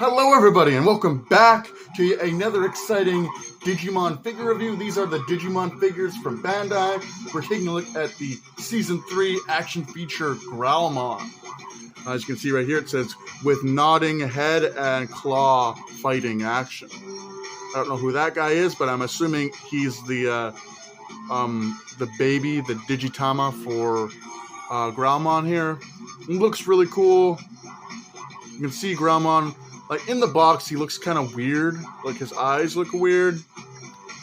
Hello everybody and welcome back to another exciting Digimon figure review. These are the Digimon figures from Bandai. We're taking a look at the Season 3 action feature growlmon. As you can see right here, it says, with nodding head and claw fighting action. I don't know who that guy is, but I'm assuming he's the baby, the Digitama for growlmon here. It looks really cool. You can see growlmon, like in the box, he looks kind of weird. Like his eyes look weird.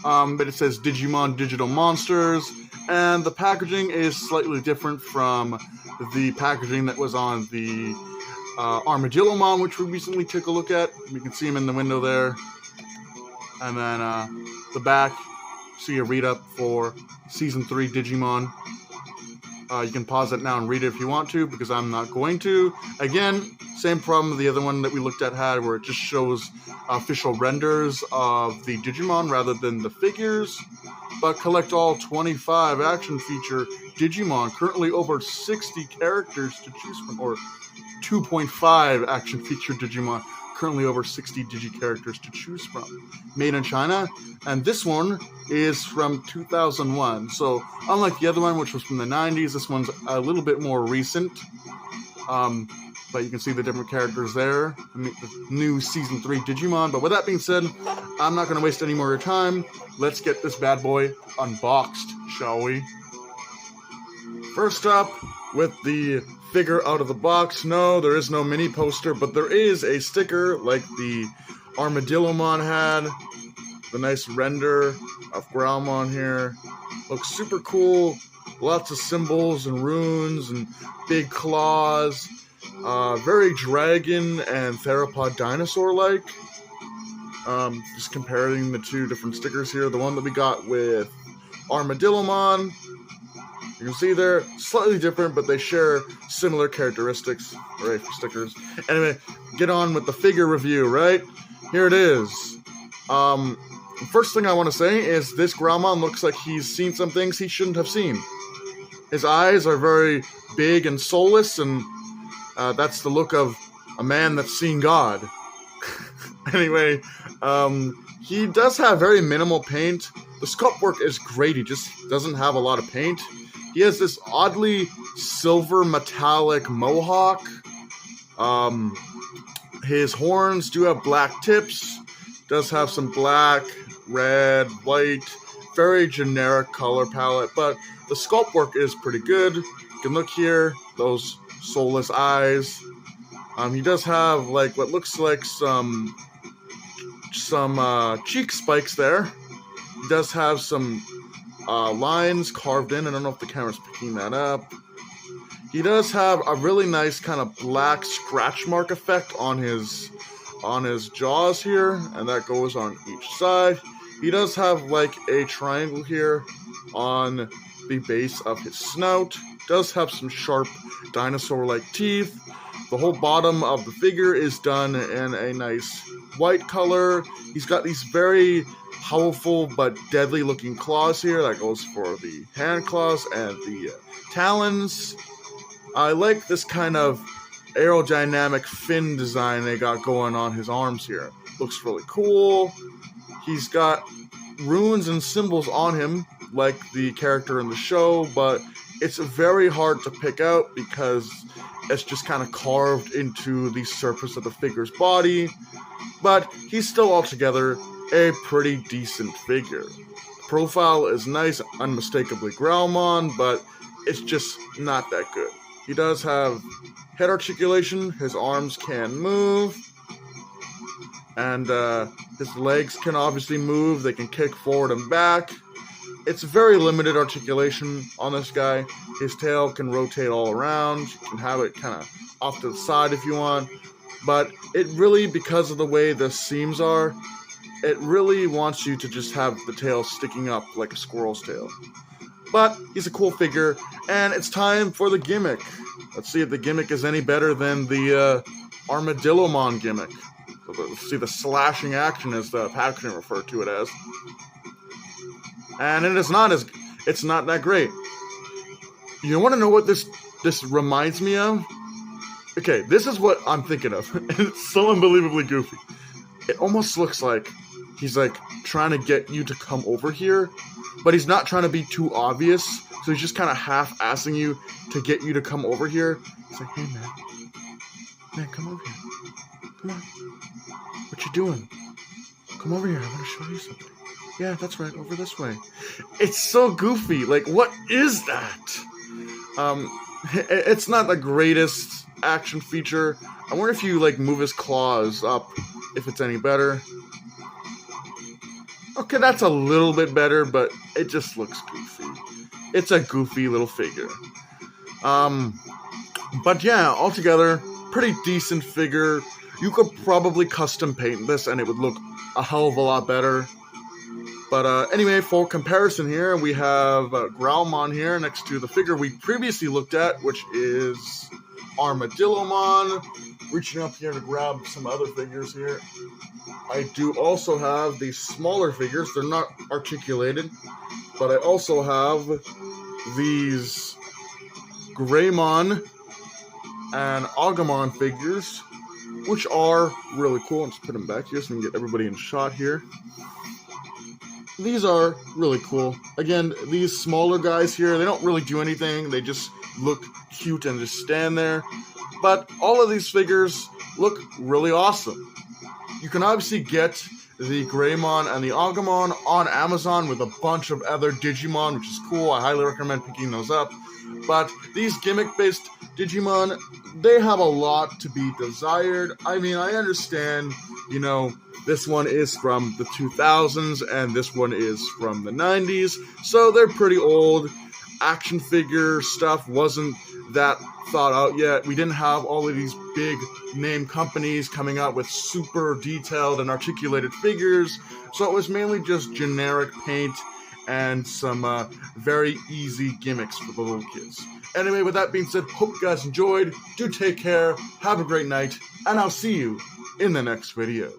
But it says Digimon Digital Monsters. And the packaging is slightly different from the packaging that was on the Armadillomon, which we recently took a look at. You can see him in the window there. And then the back, see a read-up for Season 3 Digimon. You can pause it now and read it if you want to, because I'm not going to. Again, same problem the other one that we looked at had, where it just shows official renders of the Digimon rather than the figures. But collect all 25 action feature Digimon, currently over 60 characters to choose from, or 2.5 action feature Digimon, currently over 60 Digi-characters to choose from. Made in China, and this one is from 2001. So, unlike the other one, which was from the 90s, this one's a little bit more recent. But you can see the different characters there. The new Season 3 Digimon. But with that being said, I'm not going to waste any more of your time. Let's get this bad boy unboxed, shall we? First up, with the figure out of the box. No, there is no mini poster, but there is a sticker like the Armadillomon had. The nice render of growlmon here. Looks super cool. Lots of symbols and runes and big claws. Very dragon and theropod dinosaur-like. Just comparing the two different stickers here. The one that we got with Armadillomon, you can see they're slightly different, but they share similar characteristics. Right, for stickers. Anyway, get on with the figure review, right? Here it is. First thing I want to say is this growlmon looks like he's seen some things he shouldn't have seen. His eyes are very big and soulless, and that's the look of a man that's seen God. Anyway, he does have very minimal paint. The sculpt work is great, he just doesn't have a lot of paint. He has this oddly silver metallic mohawk. His horns do have black tips. Does have some black, red, white, very generic color palette, but the sculpt work is pretty good. You can look here, those soulless eyes. He does have like what looks like some cheek spikes there. He does have some lines carved in. I don't know if the camera's picking that up. He does have a really nice kind of black scratch mark effect on his jaws here, and that goes on each side. He does have like a triangle here on the base of his snout. Does have some sharp dinosaur-like teeth. The whole bottom of the figure is done in a nice white color. He's got these very powerful but deadly looking claws here. That goes for the hand claws and the talons. I like this kind of aerodynamic fin design they got going on his arms here. Looks really cool. He's got runes and symbols on him like the character in the show, but it's very hard to pick out because it's just kind of carved into the surface of the figure's body. But he's still altogether a pretty decent figure. Profile is nice, unmistakably growlmon, but it's just not that good. He does have head articulation, his arms can move, and his legs can obviously move, they can kick forward and back. It's very limited articulation on this guy. His tail can rotate all around, you can have it kind of off to the side if you want, but it really, because of the way the seams are, it really wants you to just have the tail sticking up like a squirrel's tail. But he's a cool figure, and it's time for the gimmick. Let's see if the gimmick is any better than the Armadillomon gimmick. Let's see the slashing action, as the packaging referred to it as. And it's not that great. You want to know what this reminds me of? Okay, this is what I'm thinking of. It's so unbelievably goofy. It almost looks like he's like trying to get you to come over here, but he's not trying to be too obvious. So he's just kind of half-assing you to get you to come over here. It's like, hey man, come over here. Come on. What you doing? Come over here. I want to show you something. Yeah, that's right. Over this way. It's so goofy. Like, what is that? It's not the greatest action feature. I wonder if you like move his claws up, if it's any better. Okay, that's a little bit better, but it just looks goofy. It's a goofy little figure. But yeah, altogether, pretty decent figure. You could probably custom paint this and it would look a hell of a lot better. But anyway, for comparison here, we have Growlmon here next to the figure we previously looked at, which is Armadillomon. Reaching up here to grab some other figures here. I do also have these smaller figures. They're not articulated, but I also have these Greymon and Agumon figures, which are really cool. I'll just put them back here so we can get everybody in shot here. These are really cool. Again, these smaller guys here, they don't really do anything. They just look cute and just stand there. But all of these figures look really awesome. You can obviously get the Greymon and the Agumon on Amazon with a bunch of other Digimon, which is cool. I highly recommend picking those up. But these gimmick-based Digimon, they have a lot to be desired. I mean, I understand, you know, this one is from the 2000s and this one is from the 90s, so they're pretty old. Action figure stuff wasn't that thought out yet. We didn't have all of these big name companies coming out with super detailed and articulated figures, so it was mainly just generic paint and some very easy gimmicks for the little kids. Anyway, with that being said, hope you guys enjoyed. Do take care, have a great night, and I'll see you in the next video.